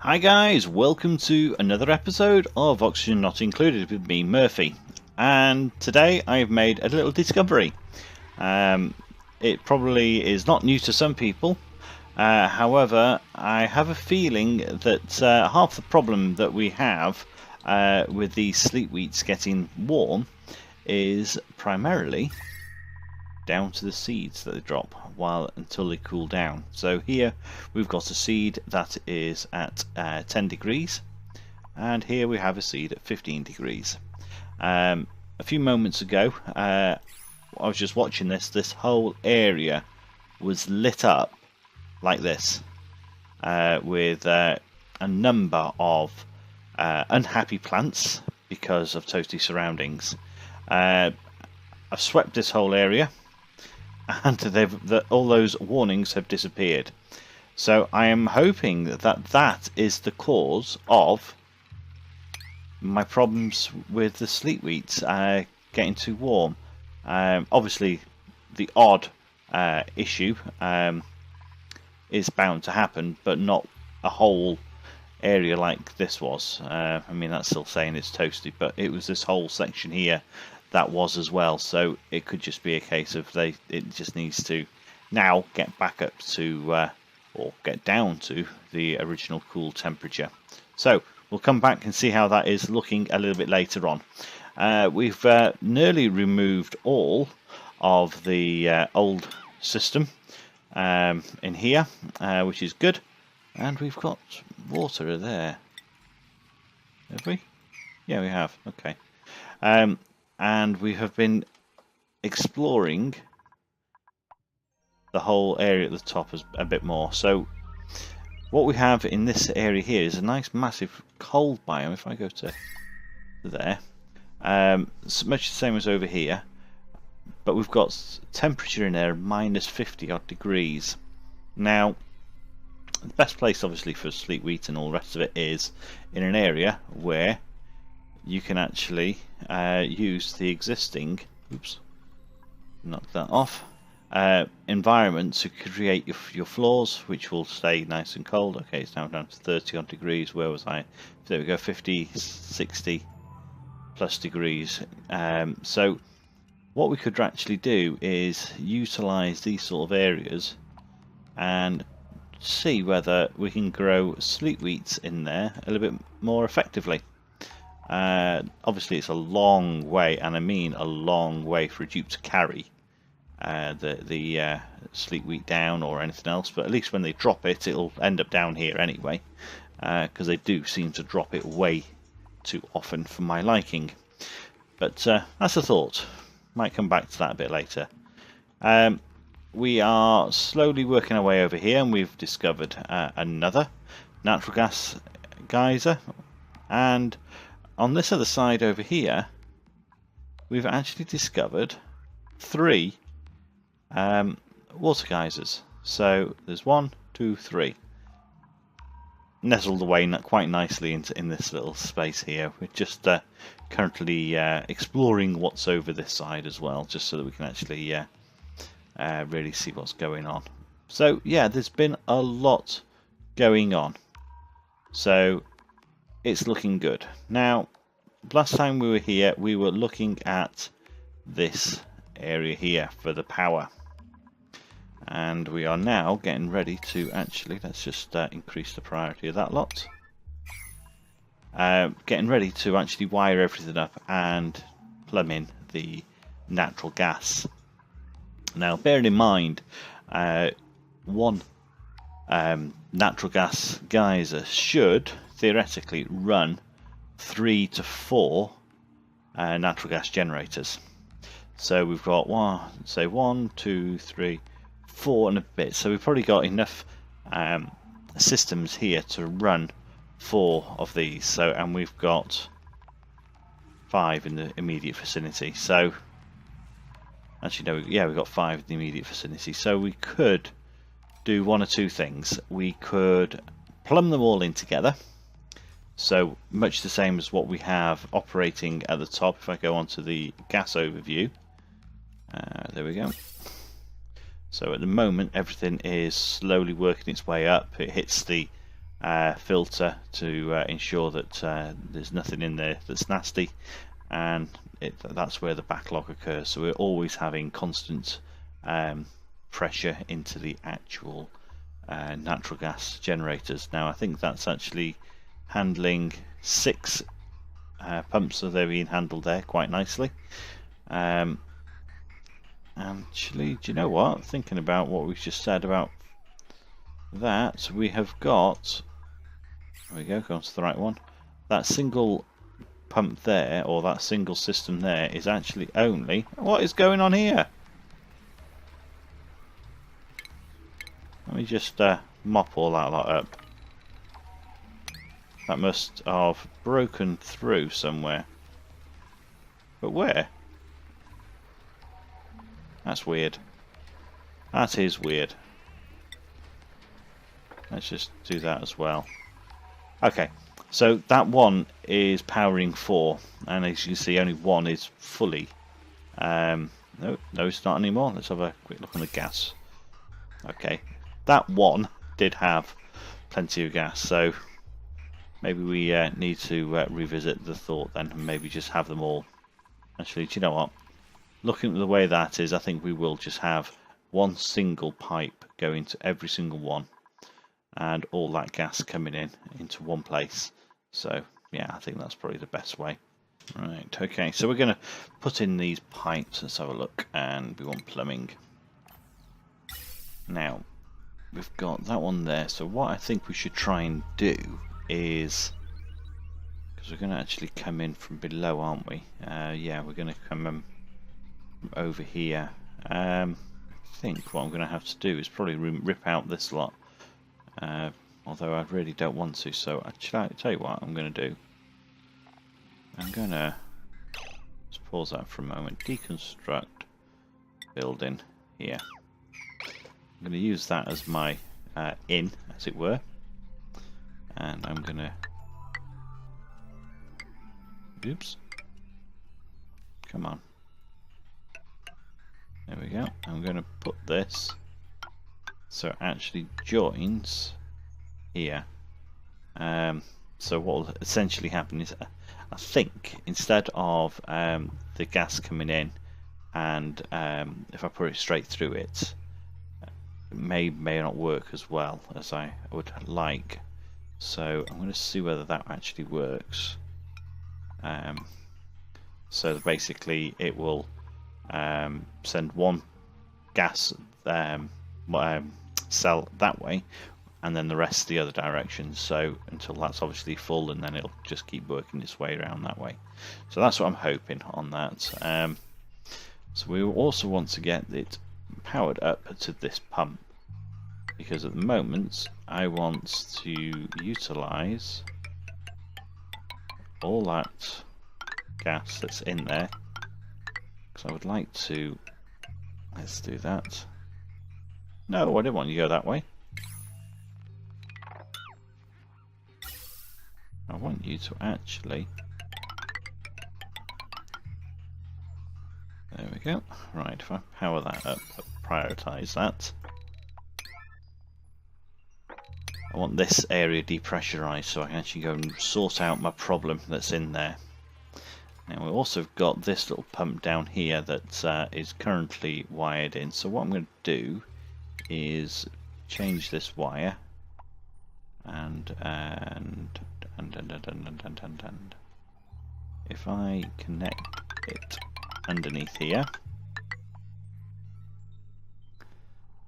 Hi guys, welcome to another episode of Oxygen Not Included with me, Murphy. And today I've made a little discovery. It probably is not new to some people. However, I have a feeling that half the problem that we have with these sleet wheats getting warm is primarily down to the seeds that they drop until they cool down. So here we've got a seed that is at 10 degrees, and here we have a seed at 15 degrees. A few moments ago I was just watching this whole area was lit up like this with a number of unhappy plants because of toasty surroundings. I've swept this whole area, and all those warnings have disappeared. So I am hoping that is the cause of my problems with the sleet wheats getting too warm. Obviously, the odd issue is bound to happen, but not a whole area like this was. I mean, that's still saying it's toasty, but it was this whole section here that was as well, so it could just be a case of it just needs to now get back up to or get down to the original cool temperature. So we'll come back and see how that is looking a little bit later on. We've nearly removed all of the old system in here, which is good, and we've got water there. Have we? Yeah, we have. Okay. And we have been exploring the whole area at the top a bit more. So what we have in this area here is a nice massive cold biome. If I go to there, it's much the same as over here, but we've got temperature in there minus 50 odd degrees. Now the best place obviously for sleet wheat and all the rest of it is in an area where you can actually use the existing, knock that off, environment to create your floors, which will stay nice and cold. Okay, it's now down to 30 odd degrees. Where was I? There we go, 50, 60 plus degrees. So what we could actually do is utilize these sort of areas and see whether we can grow sleet wheats in there a little bit more effectively. Obviously it's a long way, and I mean a long way, for a dupe to carry the sleet wheat down or anything else, but at least when they drop it, it'll end up down here anyway, because they do seem to drop it way too often for my liking. But that's a thought. Might come back to that a bit later. We are slowly working our way over here, and we've discovered another natural gas geyser, and on this other side over here we've actually discovered 3 water geysers. So there's 1, 2, 3 nestled away quite nicely in this little space here. We're just currently exploring what's over this side as well, just so that we can actually really see what's going on. So yeah, there's been a lot going on, so it's looking good. Now, last time we were here, we were looking at this area here for the power, and we are now getting ready to actually, let's just increase the priority of that lot. Getting ready to actually wire everything up and plumb in the natural gas. Now, bearing in mind, one natural gas geyser should theoretically run 3 to 4 natural gas generators. So we've got 1, 2, 3, 4 and a bit. So we've probably got enough systems here to run 4 of these. So, and we've got 5 in the immediate vicinity. So actually no, yeah, we've got 5 in the immediate vicinity. So we could do one or two things. We could plumb them all in together, so much the same as what we have operating at the top. If I go onto the gas overview, there we go. So at the moment everything is slowly working its way up. It hits the filter to ensure that there's nothing in there that's nasty, and that's where the backlog occurs. So we're always having constant pressure into the actual natural gas generators. Now I think that's actually handling 6 pumps, so they're being handled there quite nicely. Actually, do you know what? Thinking about what we've just said about that, we have got, there we go, go on to the right one. That single pump there, or that single system there, is actually only, what is going on here? Let me just mop all that lot up. That must have broken through somewhere. But where? That's weird. That is weird. Let's just do that as well. Okay, so that one is powering 4, and as you can see, only 1 is fully. No, it's not anymore. Let's have a quick look on the gas. Okay, that one did have plenty of gas, so maybe we need to revisit the thought then, and maybe just have them all. Actually, do you know what? Looking at the way that is, I think we will just have one single pipe going to every single one, and all that gas coming in into one place. So yeah, I think that's probably the best way. Right, okay, so we're going to put in these pipes. Let's have a look, and we want plumbing. Now, we've got that one there, so what I think we should try and do is, because we're going to actually come in from below, aren't we? Yeah, we're going to come from over here. I think what I'm going to have to do is probably rip out this lot, although I really don't want to, so actually, I'll tell you what I'm going to do. I'm going to just pause that for a moment. Deconstruct building here. I'm going to use that as my in, as it were, and I'm going to, oops, come on, there we go. I'm going to put this so it actually joins here. So what will essentially happen is, I think instead of the gas coming in, and if I put it straight through it, it may not work as well as I would like. So I'm going to see whether that actually works. So basically it will send one gas cell that way, and then the rest the other direction, so until that's obviously full, and then it'll just keep working its way around that way. So that's what I'm hoping on that. So we will also want to get it powered up to this pump, because at the moment I want to utilize all that gas that's in there, because I would like to, let's do that. No, I didn't want you to go that way. I want you to actually, there we go. Right, if I power that up, prioritize that. I want this area depressurized so I can actually go and sort out my problem that's in there. Now we've also got this little pump down here that is currently wired in. So what I'm going to do is change this wire and if I connect it underneath here,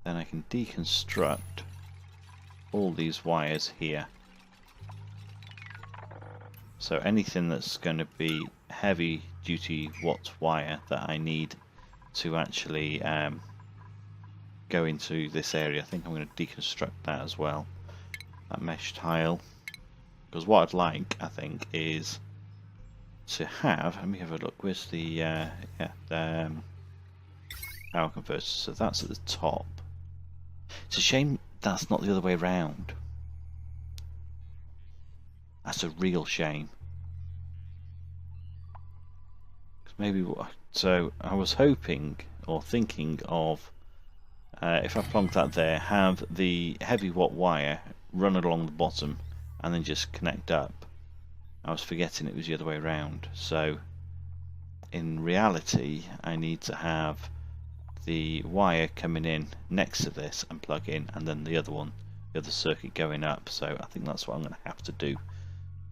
then I can deconstruct all these wires here. So anything that's going to be heavy duty watt wire that I need to actually go into this area, I think I'm going to deconstruct that as well. That mesh tile, because what I'd like, I think, is to have, let me have a look, where's the power converter? So that's at the top. It's a shame that's not the other way around. That's a real shame. Maybe, so I was hoping or thinking of, if I plonk that there, have the heavy watt wire run along the bottom, and then just connect up. I was forgetting it was the other way around. So in reality, I need to have the wire coming in next to this and plug in, and then the other circuit going up. So I think that's what I'm going to have to do.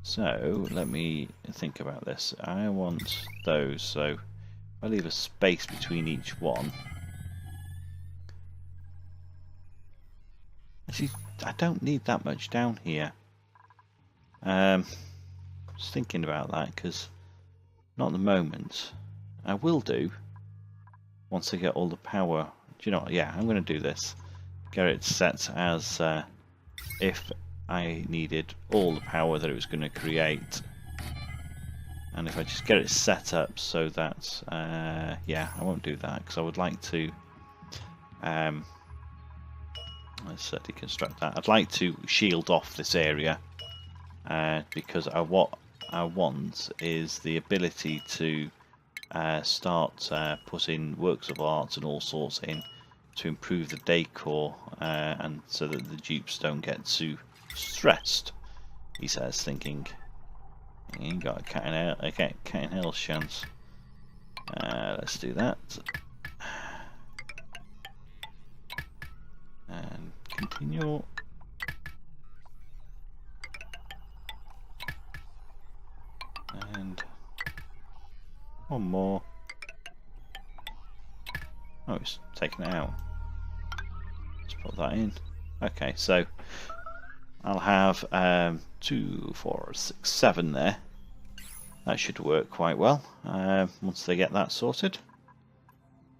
So let me think about this. I want those, so if I leave a space between each one. Actually, I don't need that much down here. Just thinking about that, because not at the moment. I will do once I get all the power. Do you know what? Yeah, I'm going to do this. Get it set as if I needed all the power that it was going to create. And if I just get it set up so that, yeah, I won't do that because I would like to, let's deconstruct that. I'd like to shield off this area because what I want is the ability to start putting works of art and all sorts in to improve the decor and so that the dupes don't get too stressed, he says, thinking you ain't got a cat in hell's chance. Let's do that and continue. And one more. Oh, it's taken it out. Let's put that in. Okay, so I'll have 2, 4, 6, 7 there. That should work quite well once they get that sorted.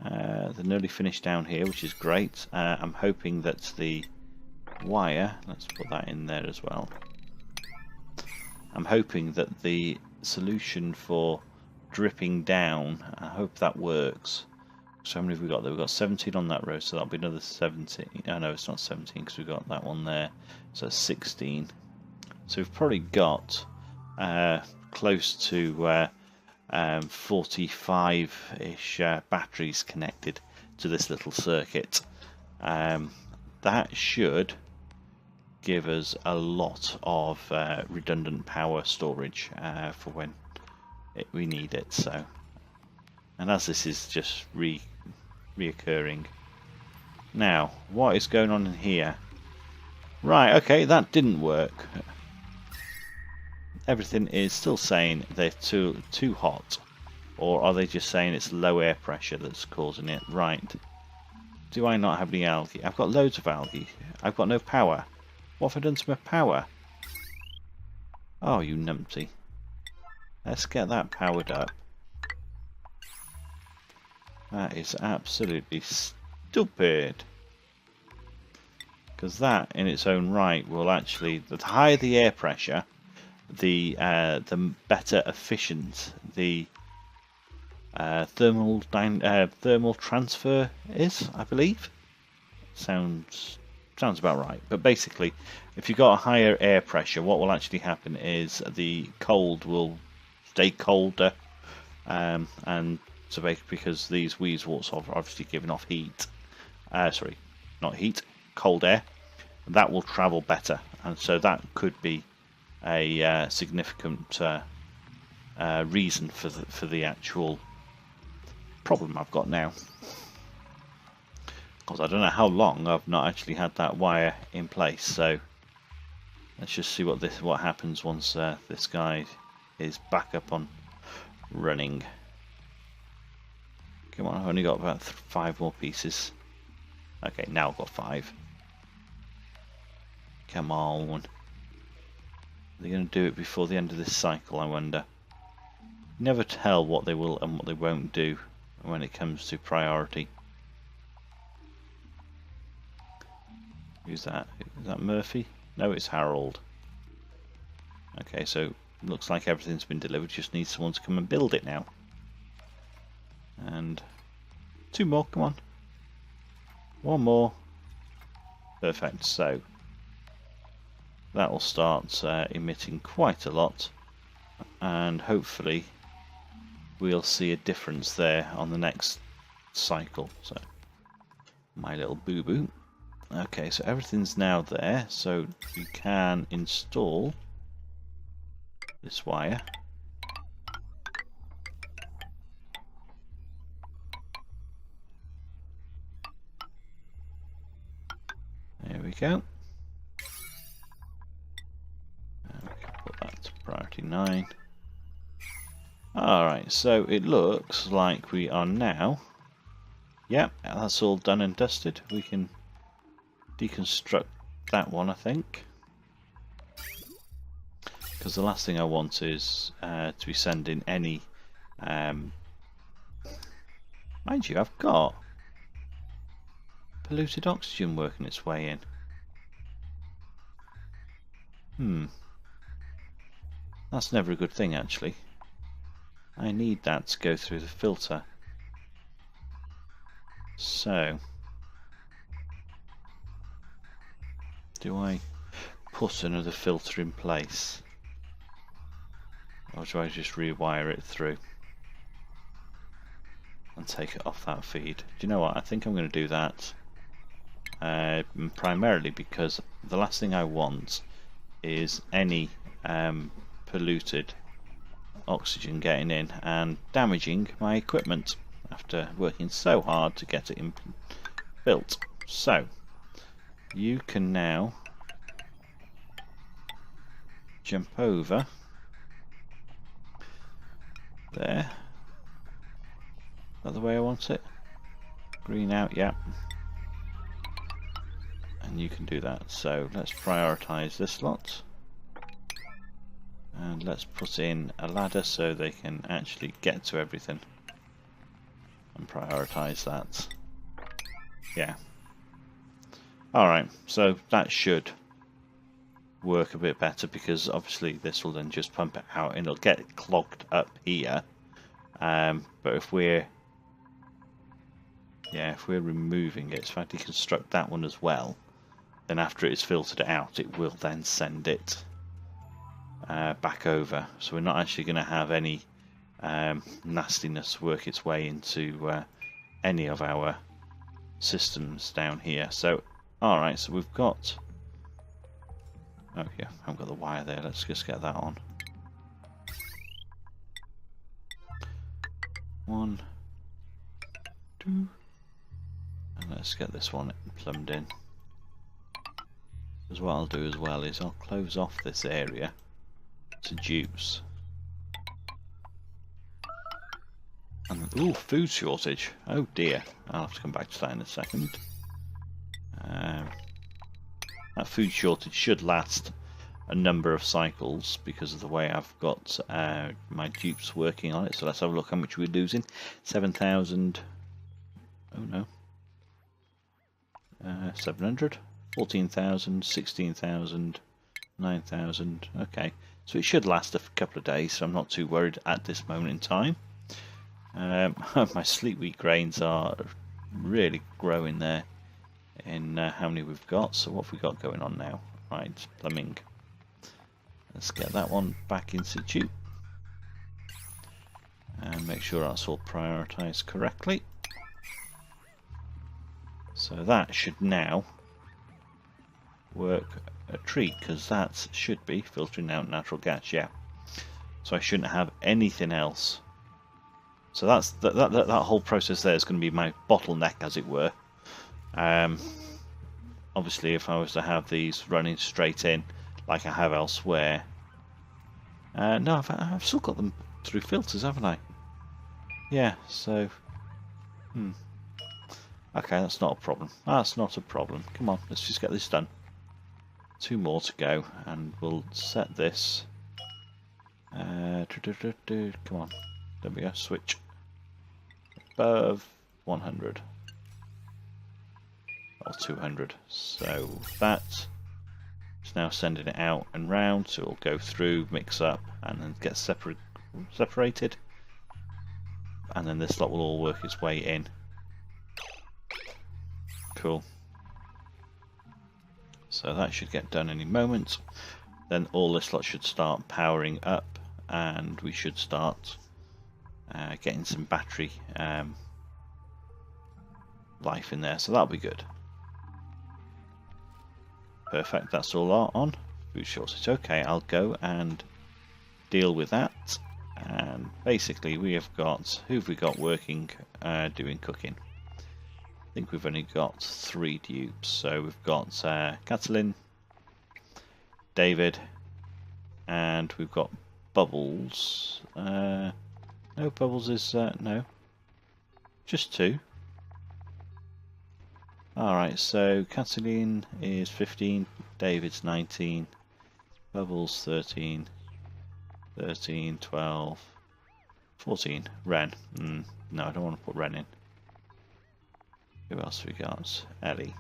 They're nearly finished down here, which is great. I'm hoping that the wire, let's put that in there as well. I'm hoping that the solution for dripping down, I hope that works. So how many have we got there? We've got 17 on that row, so that'll be another 17. Oh no, it's not 17 because we've got that one there. So that's 16. So we've probably got close to 45-ish batteries connected to this little circuit. That should give us a lot of redundant power storage for when we need it. So, and as this is just reoccurring. Now, what is going on in here? Right, okay, that didn't work. Everything is still saying they're too hot, or are they just saying it's low air pressure that's causing it? Right. Do I not have any algae? I've got loads of algae. I've got no power. What have I done to my power? Oh, you numpty. Let's get that powered up. That is absolutely stupid. Because that in its own right will actually, the higher the air pressure, the better efficient the thermal transfer is, I believe. Sounds about right. But basically, if you've got a higher air pressure, what will actually happen is the cold will stay colder, and so basically because these weezeworts are obviously giving off heat, sorry, not heat, cold air, that will travel better, and so that could be a significant reason for the actual problem I've got now. Because I don't know how long I've not actually had that wire in place. So let's just see what happens once this guy is back up on running. Come on, I've only got about 5 more pieces. Okay, now I've got 5. Come on. They're going to do it before the end of this cycle, I wonder. Never tell what they will and what they won't do when it comes to priority. Who's that? Is that Murphy? No, it's Harold. Okay, so looks like everything's been delivered. Just needs someone to come and build it now. And 2 more, come on. 1 more. Perfect. So that will start emitting quite a lot, and hopefully we'll see a difference there on the next cycle. So my little boo-boo. Okay, so everything's now there, so we can install this wire. There we go. And we can put that to priority 9. Alright, so it looks like we are now... Yep, that's all done and dusted. We can deconstruct that one, I think. Because the last thing I want is to be sending any... mind you, I've got polluted oxygen working its way in. That's never a good thing, actually. I need that to go through the filter. So, do I put another filter in place? Or do I just rewire it through and take it off that feed? Do you know what? I think I'm going to do that. Primarily because the last thing I want is any polluted oxygen getting in and damaging my equipment after working so hard to get it built. So you can now jump over there. Is that the way I want it? Green out, yeah. And you can do that. So let's prioritize this lot. And let's put in a ladder so they can actually get to everything. And prioritize that. Yeah. Alright, so that should work a bit better because obviously this will then just pump it out and it'll get clogged up here. But if we're removing it, so if I deconstruct that one as well, then after it's filtered out, it will then send it back over. So we're not actually going to have any nastiness work its way into any of our systems down here. So, alright, so we've got... Oh yeah, I've got the wire there. Let's just get that on. 1, 2, and let's get this one plumbed in. Because what I'll do as well is I'll close off this area to dupes. And ooh, food shortage. Oh dear, I'll have to come back to that in a second. That food shortage should last a number of cycles because of the way I've got my dupes working on it. So let's have a look how much we're losing. 7,000. Oh no. 700. 14,000. 16,000. 9,000. Okay. So it should last a couple of days, so I'm not too worried at this moment in time. My sleep week grains are really growing there in how many we've got. So what have we got going on now? Right, plumbing. Let's get that one back in situ and make sure that's all prioritized correctly. So that should now work a treat because that should be filtering out natural gas, yeah. So I shouldn't have anything else. So that's that whole process there is going to be my bottleneck, as it were. Obviously, if I was to have these running straight in, like I have elsewhere. No, I've still got them through filters, haven't I? Yeah. So, okay, that's not a problem. That's not a problem. Come on, let's just get this done. 2 more to go, and we'll set this. Come on. There we go. Switch. Above 100. Or 200. So that is now sending it out and round. So it'll go through, mix up, and then get separated. And then this lot will all work its way in. Cool. So that should get done any moment. Then all this lot should start powering up, and we should start getting some battery life in there. So that'll be good. Perfect. That's all on. Food shortage. Okay, I'll go and deal with that. And basically we have got, who've we got working, doing cooking? I think we've only got 3 dupes. So we've got Catalin, David, and we've got Bubbles. No, Bubbles is, no, just 2. Alright, so Catalin is 15, David's 19, Bubbles 13, 13, 12, 14, Ren. No, I don't want to put Ren in. Who else have we got? Ellie.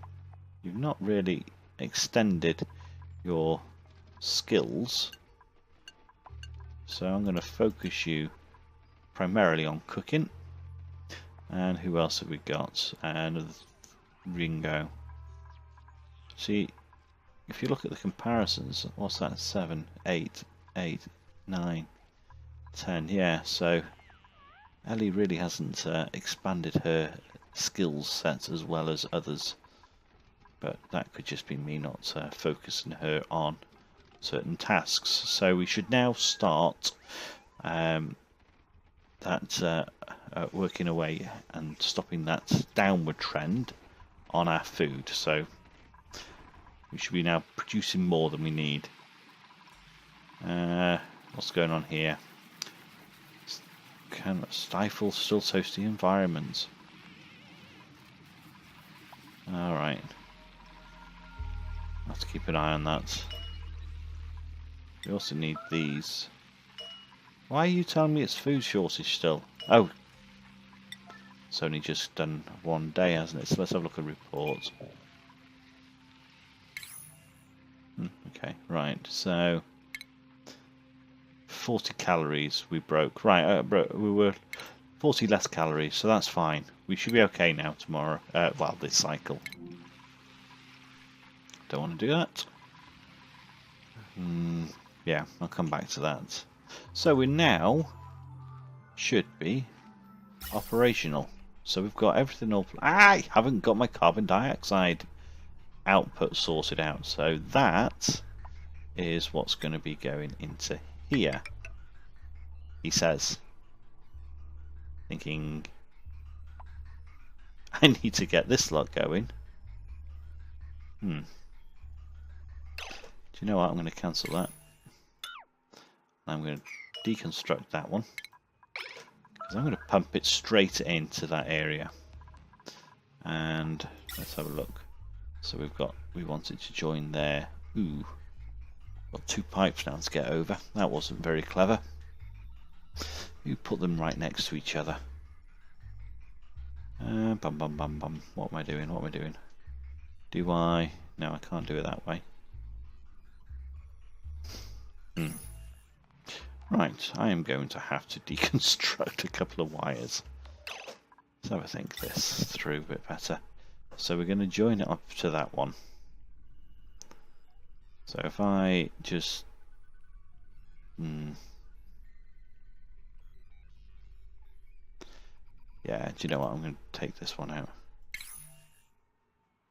You've not really extended your skills, so I'm going to focus you primarily on cooking. And who else have we got? And Ringo. See, if you look at the comparisons, what's that? 7, 8, 8, 9, 10. Yeah, so Ellie really hasn't expanded her skills set as well as others, but that could just be me not focusing her on certain tasks. So we should now start working away and stopping that downward trend on our food. So we should be now producing more than we need. What's going on here? Can stifle still toasty environments. Alright. Have to keep an eye on that. We also need these. Why are you telling me it's food shortage still? Oh, it's only just done 1 day, hasn't it? So let's have a look at reports. Okay, right. So 40 calories we broke. Right, we were 40 less calories, so that's fine. We should be okay now tomorrow. Well, this cycle. Don't want to do that. Yeah, I'll come back to that. So we now should be operational. So we've got everything all. I haven't got my carbon dioxide output sorted out. So that is what's going to be going into here. He says, thinking, I need to get this lot going. Do you know what? I'm going to cancel that. I'm going to deconstruct that one, because I'm going to pump it straight into that area. And let's have a look. So we wanted to join there. Ooh, got 2 pipes now to get over. That wasn't very clever. You put them right next to each other. Bum bum bum bum. What am I doing? What am I doing? Do I? No, I can't do it that way. Right, I am going to have to deconstruct a couple of wires. Let's have a think this through a bit better. So we're going to join it up to that one. So if I just... Yeah, do you know what? I'm going to take this one out.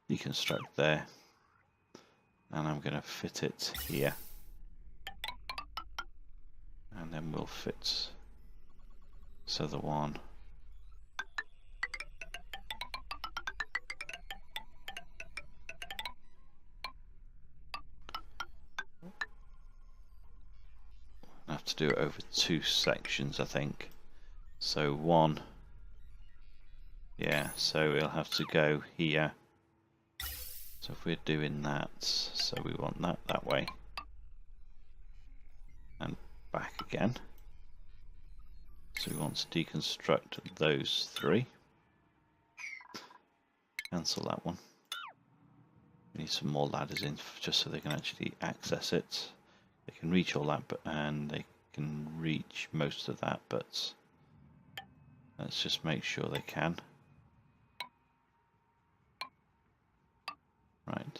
Deconstruct there. And I'm going to fit it here. And then we'll fit this other one. I have to do it over 2 sections, I think. So one, yeah, so it'll have to go here. So if we're doing that, so we want that way. And back again. So we want to deconstruct those 3. Cancel that one. We need some more ladders in just so they can actually access it. They can reach all that, and they can reach most of that, but let's just make sure they can. Right.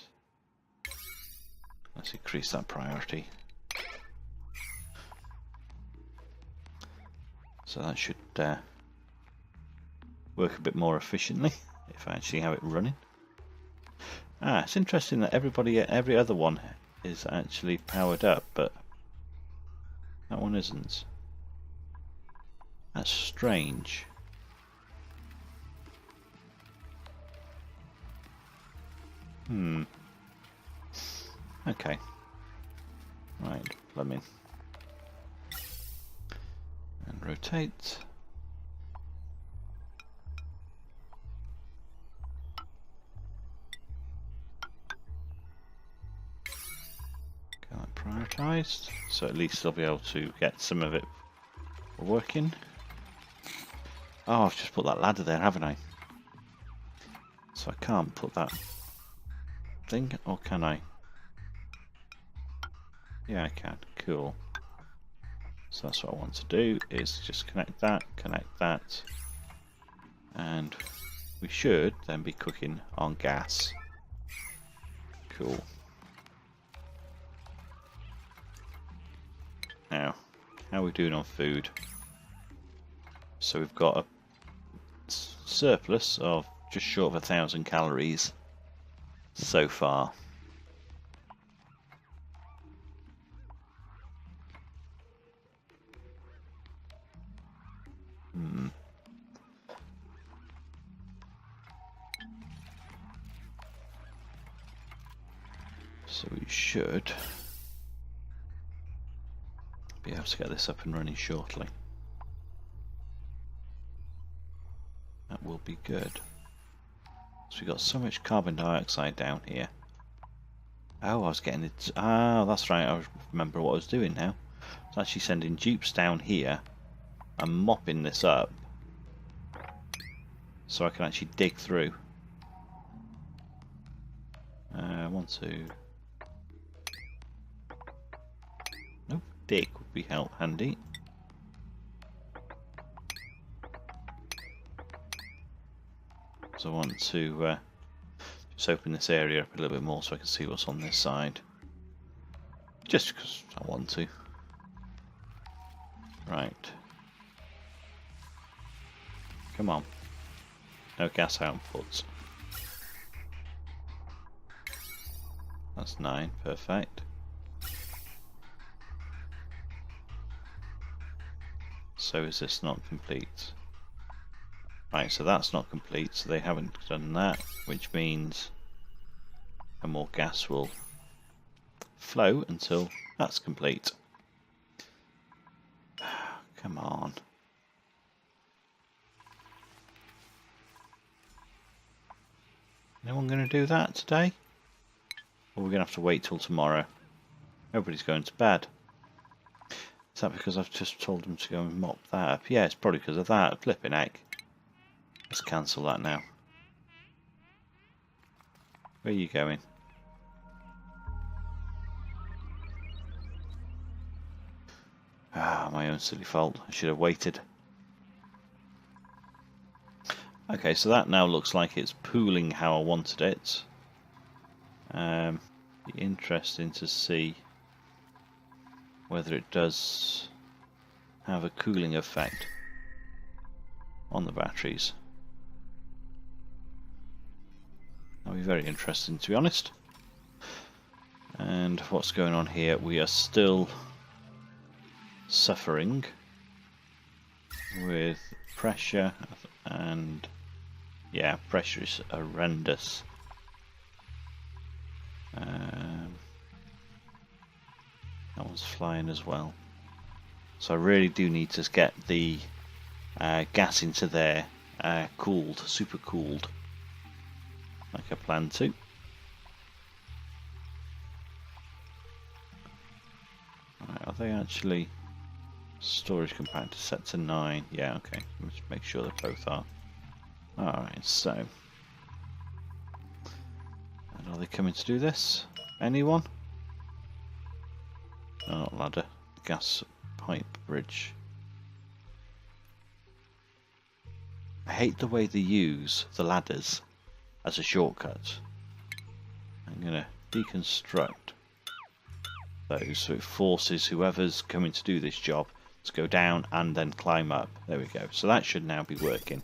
Let's increase that priority. So that should work a bit more efficiently if I actually have it running. It's interesting that every other one is actually powered up, but that that one isn't. That's strange. Okay. Right, plug in. And rotate. Get that prioritised, so at least I'll be able to get some of it working. Oh, I've just put that ladder there, haven't I? So I can't put that thing, or can I? Yeah, I can. Cool. So that's what I want to do, is just connect that, and we should then be cooking on gas. Cool. Now, how are we doing on food? So we've got a surplus of just short of 1,000 calories so far. So we should be able to get this up and running shortly. That will be good. So we've got so much carbon dioxide down here. Oh, I was getting it. Ah, that's right. I remember what I was doing now. I was actually sending jeeps down here and mopping this up so I can actually dig through. 1, 2. Nope, dig would be handy. So I want to just open this area up a little bit more so I can see what's on this side. Just because I want to. Right. Come on. No gas outputs. That's 9, perfect. So is this not complete? Right, so that's not complete, so they haven't done that, which means no more gas will flow until that's complete. Come on. Anyone going to do that today? Or we're going to have to wait till tomorrow? Nobody's going to bed. Is that because I've just told them to go and mop that up? Yeah, it's probably because of that. Flipping heck. Let's cancel that now. Where are you going? Ah, my own silly fault. I should have waited. Okay, so that now looks like it's pooling how I wanted it. Be interesting to see whether it does have a cooling effect on the batteries. That'll be very interesting, to be honest. And what's going on here? We are still suffering with pressure, and yeah, pressure is horrendous. That one's flying as well. So I really do need to get the gas into there cooled, super cooled, like I plan to. Right, are they actually storage compactor set to 9? Yeah, okay. Let's make sure they both are. Alright, so. And are they coming to do this? Anyone? No, not ladder. Gas pipe bridge. I hate the way they use the ladders as a shortcut. I'm going to deconstruct those so it forces whoever's coming to do this job to go down and then climb up. There we go. So that should now be working.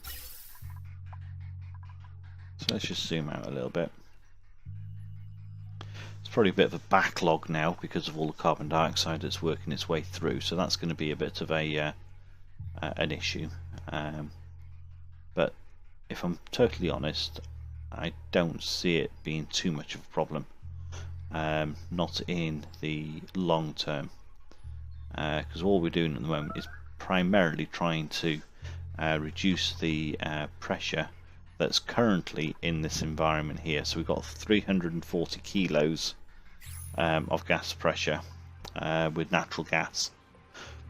So let's just zoom out a little bit. It's probably a bit of a backlog now because of all the carbon dioxide that's working its way through, so that's going to be a bit of a an issue. But if I'm totally honest, I don't see it being too much of a problem. Not in the long term, because all we're doing at the moment is primarily trying to reduce the pressure that's currently in this environment here. So we've got 340 kilos of gas pressure with natural gas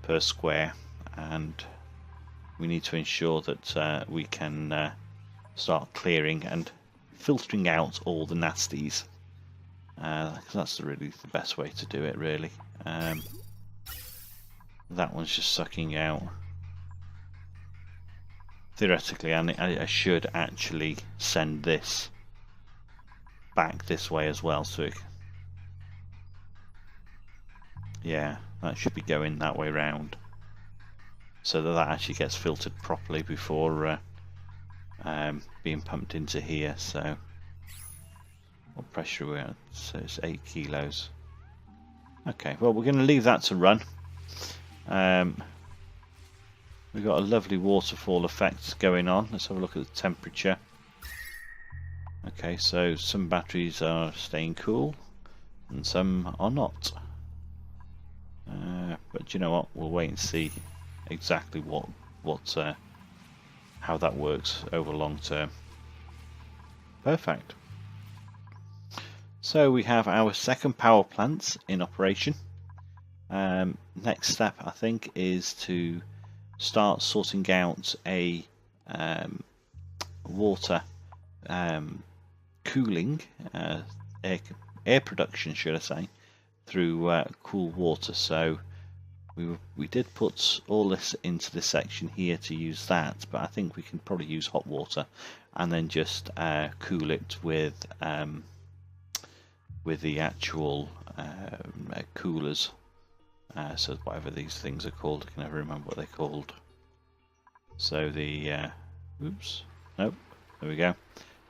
per square, and we need to ensure that we can start clearing and filtering out all the nasties, because that's really the best way to do it, really. That one's just sucking out. Theoretically, I should actually send this back this way as well, so yeah, that should be going that way round, so that actually gets filtered properly before being pumped into here. So what pressure are we at? So it's 8 kilos. Okay, well, we're going to leave that to run. We've got a lovely waterfall effect going on. Let's have a look at the temperature. Okay, so some batteries are staying cool and some are not. But you know what? We'll wait and see exactly how that works over long term. Perfect. So we have our second power plant in operation. Next step, I think, is to start sorting out a water cooling, air production, should I say, through cool water. So we did put all this into this section here to use that, but I think we can probably use hot water and then just cool it with the actual coolers. So whatever these things are called, I can never remember what they're called. So the oops, nope, there we go,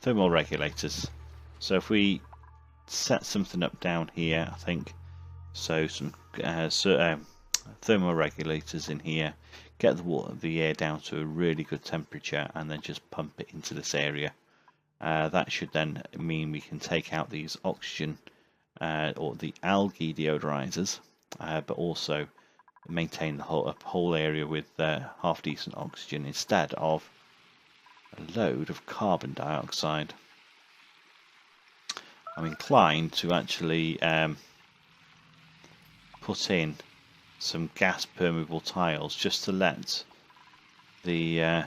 thermal regulators. So if we set something up down here, I think, so some thermal regulators in here, get the air down to a really good temperature, and then just pump it into this area. That should then mean we can take out these oxygen or the algae deodorizers, but also maintain the whole area with half decent oxygen instead of a load of carbon dioxide. I'm inclined to actually put in some gas permeable tiles just to let the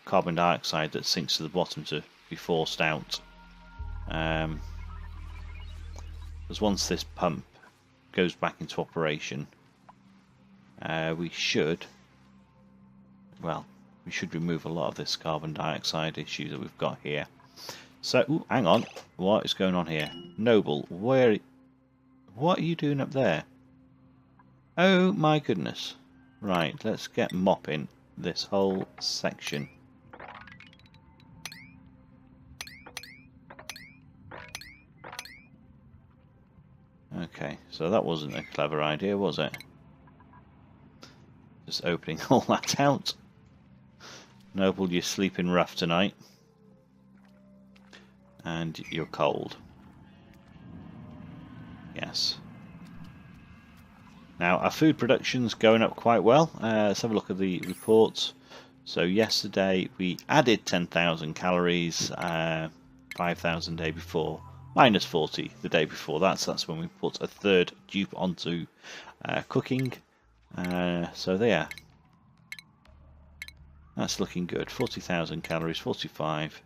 carbon dioxide that sinks to the bottom to be forced out. Because once this pump goes back into operation, we should remove a lot of this carbon dioxide issue that we've got here. So, ooh, hang on, what is going on here? Noble, what are you doing up there? Oh my goodness. Right, let's get mopping this whole section. Okay, so that wasn't a clever idea, was it? Just opening all that out. Noble, you're sleeping rough tonight. And you're cold. Yes. Now, our food production's going up quite well. Let's have a look at the reports. So yesterday we added 10,000 calories, 5,000 the day before, minus 40 the day before. That's when we put a third dupe onto cooking. So there. That's looking good. 40,000 calories, 45.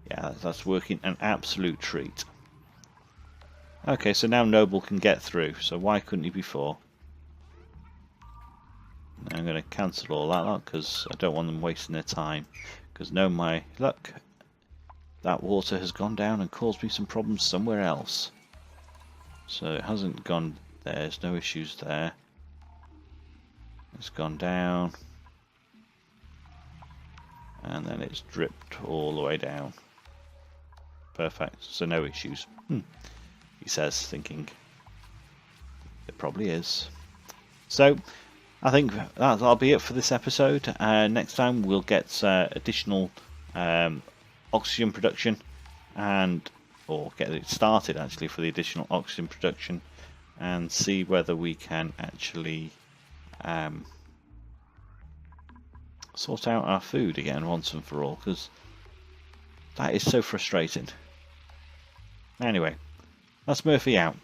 Yeah, that's working an absolute treat. Okay, so now Noble can get through. So why couldn't he before? I'm going to cancel all that because I don't want them wasting their time. Because no, my luck, that water has gone down and caused me some problems somewhere else. So it hasn't gone there. There's no issues there. It's gone down. And then it's dripped all the way down. Perfect. So no issues. he says, thinking it probably is. So I think that'll be it for this episode. Next time we'll get additional oxygen production, or get it started actually for the additional oxygen production, and see whether we can actually sort out our food again once and for all, because that is so frustrating. Anyway, that's Murphy out.